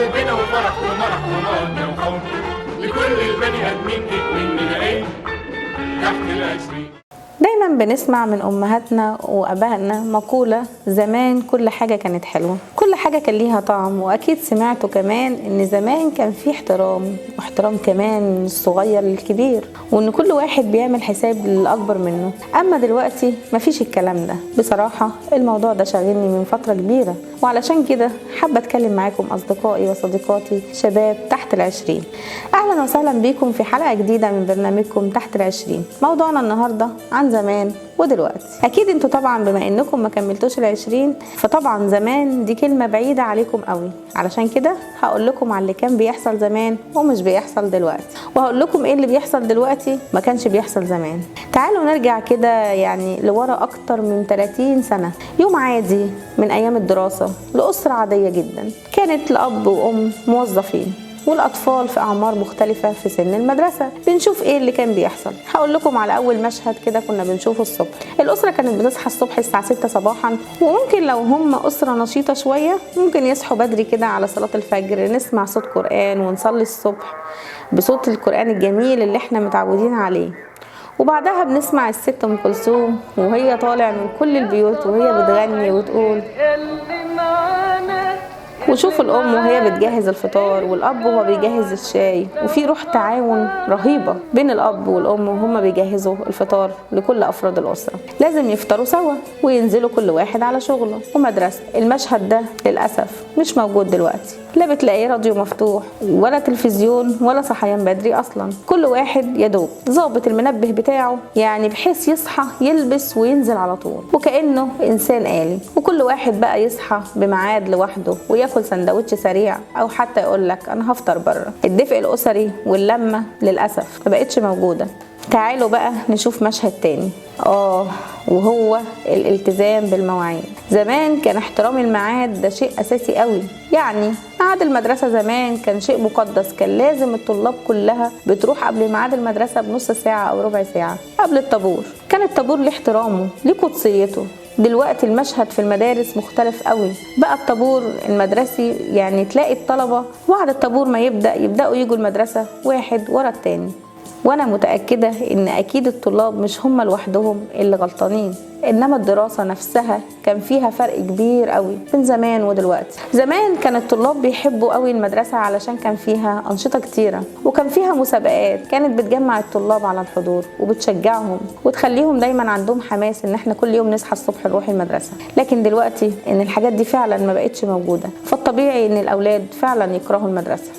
قلبنا وفرح ومرح ومودة وحب لكل البني ادمين مننا ايه تحت ال20. دايما بنسمع من امهاتنا وابائنا مقولة زمان كل حاجة كانت حلوة، كل حاجة كان ليها طعم. واكيد سمعتوا كمان ان زمان كان في احترام، واحترام كمان الصغير للكبير، وان كل واحد بيعمل حساب للاكبر منه. اما دلوقتي مفيش الكلام ده. بصراحة الموضوع ده شاغلني من فترة كبيرة، وعلشان كده حابة اتكلم معاكم اصدقائي وصديقاتي شباب تحت ال20. اهلا وسهلا بيكم في حلقة جديدة من برنامجكم تحت ال20. موضوعنا النهاردة عن زمان ودلوقتي. اكيد انتوا طبعا بما انكم ما كملتوش ال20 فطبعا زمان دي كلمة بعيدة عليكم قوي. علشان كده هقول لكم على اللي كان بيحصل زمان ومش بيحصل دلوقتي، وهقول لكم ايه اللي بيحصل دلوقتي ما كانش بيحصل زمان. تعالوا نرجع كده يعني لورا اكتر من 30 سنة. يوم عادي من ايام الدراسة لأسرة عادية جدا، كانت لأب وأم موظفين والأطفال في أعمار مختلفة في سن المدرسة. بنشوف إيه اللي كان بيحصل. هقول لكم على أول مشهد كده كنا بنشوفه الصبح. الأسرة كانت بتصحى الصبح الساعة 6 صباحا، وممكن لو هم أسرة نشيطة شوية ممكن يصحوا بدري كده على صلاة الفجر، نسمع صوت قرآن ونصلي الصبح بصوت القرآن الجميل اللي احنا متعودين عليه. وبعدها بنسمع الست أم كلثوم وهي طالع من كل البيوت وهي بتغني وتقول، وشوف الأم وهي بتجهز الفطار والأب وهو بيجهز الشاي، وفي روح تعاون رهيبة بين الأب والأم وهم بيجهزوا الفطار لكل أفراد الأسرة. لازم يفطروا سوا وينزلوا كل واحد على شغله ومدرسة. المشهد ده للأسف مش موجود دلوقتي، لا بتلاقيه راديو مفتوح ولا تلفزيون ولا صحيان بدري أصلا. كل واحد يدوب ظابط المنبه بتاعه يعني بحيث يصحى يلبس وينزل على طول وكأنه إنسان آلي، وكل واحد بقى يصحى بميعاد لوحده وياكل سندوتش سريع او حتى يقول لك انا هفطر بره. الدفء الاسري واللمه للاسف ما بقتش موجوده. تعالوا بقى نشوف مشهد تاني وهو الالتزام بالمواعيد. زمان كان احترام الميعاد ده شيء اساسي قوي، يعني ميعاد المدرسه زمان كان شيء مقدس، كان لازم الطلاب كلها بتروح قبل ميعاد المدرسه بنص ساعه او ربع ساعه قبل الطابور. كان الطابور له احترامه ليه قدسيته. دلوقتي المشهد في المدارس مختلف قوي، بقى الطابور المدرسي يعني تلاقي الطلبة بعد الطابور ما يبدأوا يجوا المدرسة واحد ورا التاني. وانا متأكدة ان اكيد الطلاب مش هم لوحدهم اللي غلطانين، انما الدراسة نفسها كان فيها فرق كبير قوي بين زمان ودلوقتي. زمان كان الطلاب بيحبوا قوي المدرسة علشان كان فيها انشطة كتيرة وكان فيها مسابقات كانت بتجمع الطلاب على الحضور وبتشجعهم وتخليهم دايما عندهم حماس ان احنا كل يوم نصحى الصبح نروح المدرسة. لكن دلوقتي ان الحاجات دي فعلا ما بقتش موجودة، فالطبيعي ان الاولاد فعلا يكرهوا المدرسة.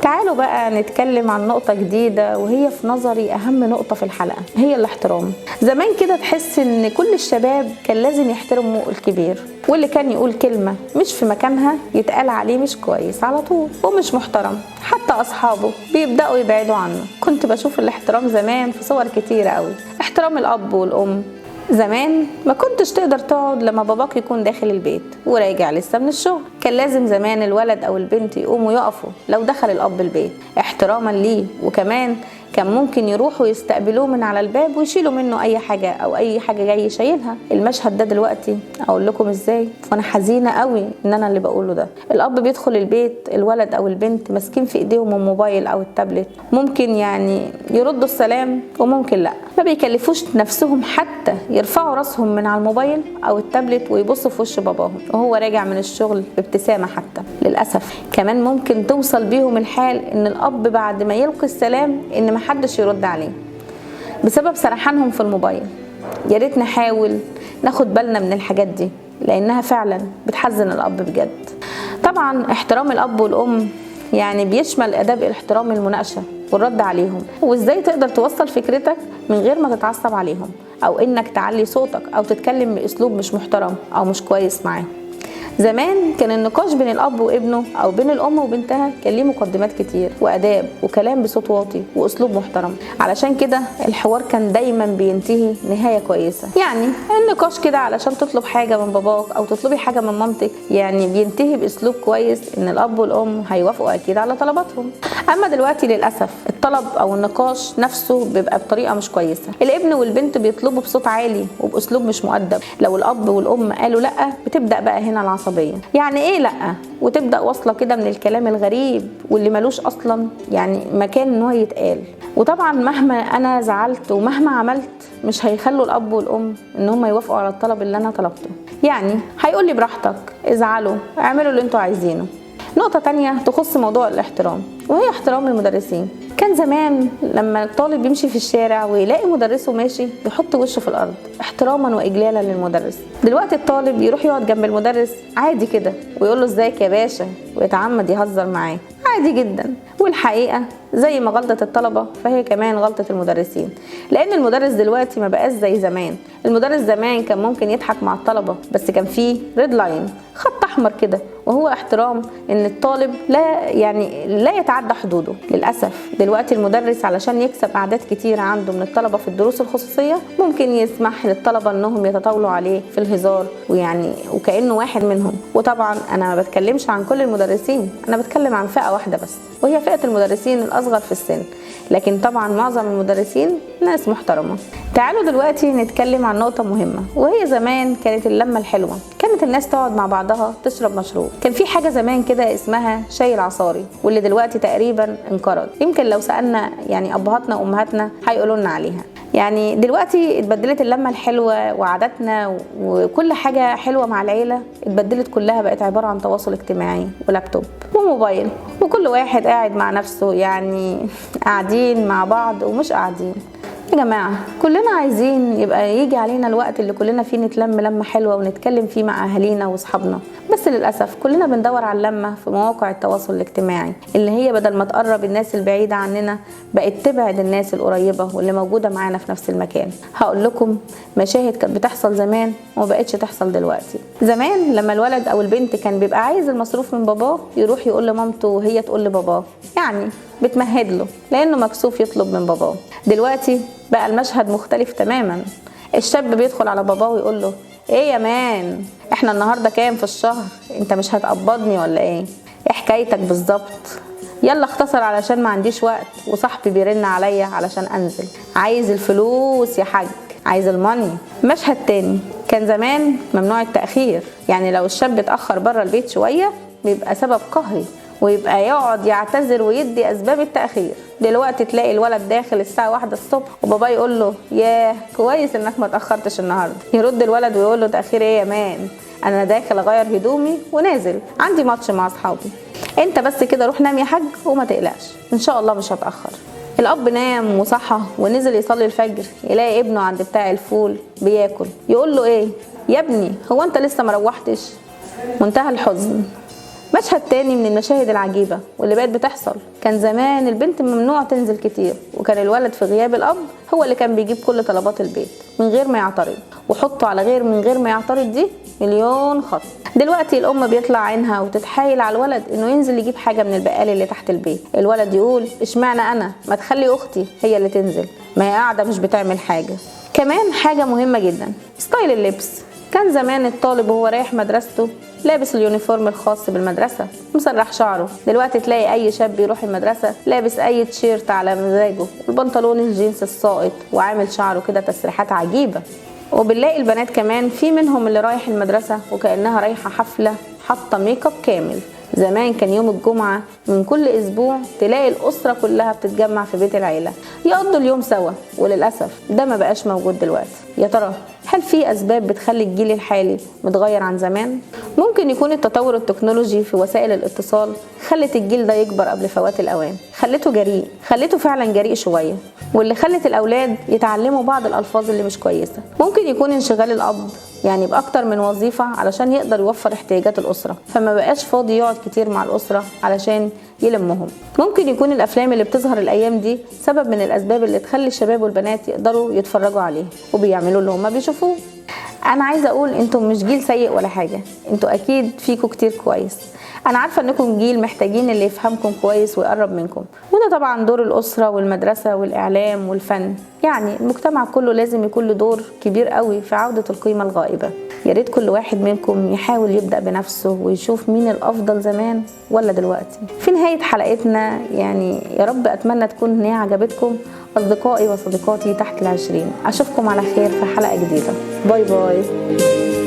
تعالوا بقى نتكلم عن نقطة جديدة وهي في نظري أهم نقطة في الحلقة، هي الاحترام. زمان كده تحس إن كل الشباب كان لازم يحترموا الكبير، واللي كان يقول كلمة مش في مكانها يتقال عليه مش كويس على طول ومش محترم، حتى أصحابه بيبدأوا يبعدوا عنه. كنت بشوف الاحترام زمان في صور كتيرة قوي. احترام الأب والأم. زمان ما كنتش تقدر تقعد لما باباك يكون داخل البيت وراجع لسه من الشغل، كان لازم زمان الولد او البنت يقوموا يقفوا لو دخل الاب البيت احتراما ليه، وكمان كان ممكن يروحوا يستقبلوه من على الباب ويشيلوا منه اي حاجه او اي حاجه جاي شايلها. المشهد ده دلوقتي اقول لكم ازاي، وانا حزينه قوي ان انا اللي بقوله ده. الاب بيدخل البيت الولد او البنت ماسكين في ايديهم الموبايل او التابلت، ممكن يعني يردوا السلام وممكن لا، ما بيكلفوش نفسهم حتى يرفعوا راسهم من على الموبايل او التابلت ويبصوا في وش باباهم وهو راجع من الشغل بابتسامه حتى. للاسف كمان ممكن توصل بيهم الحال ان الاب بعد ما يلقي السلام ان محدش يرد عليه بسبب سرحانهم في الموبايل. يا ريت نحاول ناخد بالنا من الحاجات دي لانها فعلا بتحزن الاب بجد. طبعا احترام الاب والام يعني بيشمل اداب الاحترام المناقشه والرد عليهم، وازاي تقدر توصل فكرتك من غير ما تتعصب عليهم او انك تعلي صوتك او تتكلم باسلوب مش محترم او مش كويس معاهم. زمان كان النقاش بين الاب وابنه او بين الام وبنتها كان ليه مقدمات كتير واداب وكلام بصوت واطي واسلوب محترم، علشان كده الحوار كان دايما بينتهي نهايه كويسه. يعني النقاش كده علشان تطلب حاجه من باباك او تطلبي حاجه من مامتك يعني بينتهي باسلوب كويس ان الاب والام هيوافقوا اكيد على طلباتهم. اما دلوقتي للاسف الطلب او النقاش نفسه بيبقى بطريقه مش كويسه، الابن والبنت بيطلبوا بصوت عالي وباسلوب مش مؤدب. لو الاب والام قالوا لا بتبدا بقى هنا العصبيه عصبيه. يعني ايه لا؟ وتبدا واصله كده من الكلام الغريب واللي ملوش اصلا يعني مكان ان هو يتقال. وطبعا مهما انا زعلت ومهما عملت مش هيخلوا الاب والام ان هم يوافقوا على الطلب اللي انا طلبته. يعني هيقول لي براحتك، ازعلوا، اعملوا اللي انتوا عايزينه. نقطه تانية تخص موضوع الاحترام، وهي احترام المدرسين. كان زمان لما الطالب يمشي في الشارع ويلاقي مدرسه ماشي يحط وشه في الارض احتراما واجلالا للمدرس. دلوقتي الطالب يروح يقعد جنب المدرس عادي كده ويقول له ازيك يا باشا ويتعمد يهزر معاه عادي جدا. والحقيقه زي ما غلطه الطلبه فهي كمان غلطه المدرسين، لان المدرس دلوقتي ما بقاش زي زمان. المدرس زمان كان ممكن يضحك مع الطلبه بس كان فيه ريد لاين، خط احمر كده، وهو احترام ان الطالب لا يتعدى حدوده. للاسف دلوقتي المدرس علشان يكسب اعداد كتيره عنده من الطلبه في الدروس الخصوصيه ممكن يسمح للطلبه انهم يتطاولوا عليه في الهزار وكانه واحد منهم. وطبعا انا ما بتكلمش عن كل المدرسين، انا بتكلم عن فئه واحده بس، وهي فئه المدرسين الاصغر في السن. لكن طبعا معظم المدرسين ناس محترمه. تعالوا دلوقتي نتكلم عن نقطه مهمه، وهي زمان كانت اللمه الحلوه. كانت الناس تقعد مع بعضها تشرب مشروب. كان في حاجه زمان كده اسمها شاي العصاري، واللي دلوقتي تقريبا انقرض. يمكن لو سالنا يعني ابهاتنا وامهاتنا هيقولوا لنا عليها. يعني دلوقتي اتبدلت اللمه الحلوه وعاداتنا وكل حاجه حلوه مع العيله اتبدلت كلها، بقت عباره عن تواصل اجتماعي ولابتوب وموبايل، وكل واحد قاعد مع نفسه، يعني قاعدين مع بعض ومش قاعدين. يا جماعه كلنا عايزين يبقى يجي علينا الوقت اللي كلنا فيه نتلم لمه حلوه ونتكلم فيه مع اهالينا واصحابنا، بس للاسف كلنا بندور على اللمه في مواقع التواصل الاجتماعي اللي هي بدل ما تقرب الناس البعيده عننا بقت تبعد الناس القريبه واللي موجوده معانا في نفس المكان. هقول لكم مشاهد كانت بتحصل زمان وما بقتش تحصل دلوقتي. زمان لما الولد او البنت كان بيبقى عايز المصروف من باباه يروح يقول لمامته وهي تقول لباباه، يعني بتمهد له لانه مكسوف يطلب من باباه. دلوقتي بقى المشهد مختلف تماما. الشاب بيدخل على باباه ويقول له ايه يا مان، احنا النهارده كام في الشهر؟ انت مش هتقبضني ولا ايه حكايتك بالظبط؟ يلا اختصر علشان ما عنديش وقت وصاحبي بيرن عليا علشان انزل. عايز الفلوس يا حاج، عايز الماني. مشهد تاني، كان زمان ممنوع التأخير، يعني لو الشاب اتأخر بره البيت شوية بيبقى سبب قهري ويبقى يقعد يعتذر ويدي اسباب التأخير. دلوقتي تلاقي الولد داخل الساعة 1 الصبح وبابا يقول له ياه كويس انك ما تأخرتش النهارده. يرد الولد ويقول له تأخير ايه يا مان، انا داخل اغير هدومي ونازل عندي ماتش مع اصحابي. انت بس كده روح نام يا حاج وما تقلقش ان شاء الله مش هتأخر. الاب نام وصحى ونزل يصلي الفجر، يلاقي ابنه عند بتاع الفول بياكل. يقول له ايه يا ابني، هو انت لسه ما روحتش؟ منتهى الحزن. مشهد تاني من المشاهد العجيبة واللي بقت بتحصل، كان زمان البنت ممنوع تنزل كتير، وكان الولد في غياب الأب هو اللي كان بيجيب كل طلبات البيت من غير ما يعترض. وحطوا على من غير ما يعترض دي مليون خط. دلوقتي الأم بيطلع عينها وتتحايل على الولد إنه ينزل يجيب حاجة من البقال اللي تحت البيت. الولد يقول اشمعنى أنا، ما تخلي أختي هي اللي تنزل، ما هي قاعدة مش بتعمل حاجة. كمان حاجة مهمة جدا، ستايل اللبس. كان زمان الطالب وهو رايح مدرسته لابس اليونيفورم الخاص بالمدرسة مسرح شعره. دلوقتي تلاقي اي شاب يروح المدرسة لابس اي تيشيرت على مزاجه والبنطلون الجينز الساقط وعامل شعره كده تسريحات عجيبة. وبنلاقي البنات كمان في منهم اللي رايح المدرسة وكأنها رايحة حفلة حاطة ميك اب كامل. زمان كان يوم الجمعة من كل اسبوع تلاقي الاسرة كلها بتتجمع في بيت العيلة يقضوا اليوم سوا، وللأسف ده ما بقاش موجود دلوقتي. يا ترى هل في اسباب بتخلي الجيل الحالي متغير عن زمان؟ ممكن يكون التطور التكنولوجي في وسائل الاتصال خلت الجيل ده يكبر قبل فوات الاوان، خلته جريء، خلته فعلا جريء شوية، واللي خلت الاولاد يتعلموا بعض الالفاظ اللي مش كويسة. ممكن يكون انشغال الاب يعني باكتر من وظيفة علشان يقدر يوفر احتياجات الاسرة، فما بقاش فاضي يقعد كتير مع الاسرة علشان يلمهم. ممكن يكون الافلام اللي بتظهر الايام دي سبب من الاسباب اللي تخلي الشباب والبنات يقدروا يتفرجوا عليه وبيعملوا اللي هما بيشوفوه. انا عايزه اقول انتم مش جيل سيء ولا حاجه، انتوا اكيد فيكم كتير كويس. انا عارفه انكم جيل محتاجين اللي يفهمكم كويس ويقرب منكم، وده طبعا دور الاسره والمدرسه والاعلام والفن. يعني المجتمع كله لازم يكون له دور كبير قوي في عوده القيمه الغائبه. يا ريت كل واحد منكم يحاول يبدا بنفسه ويشوف مين الافضل زمان ولا دلوقتي. في نهايه حلقتنا يعني يا رب اتمنى تكون ان هي عجبتكم أصدقائي وصديقاتي تحت 20. أشوفكم على خير في حلقة جديدة. باي باي.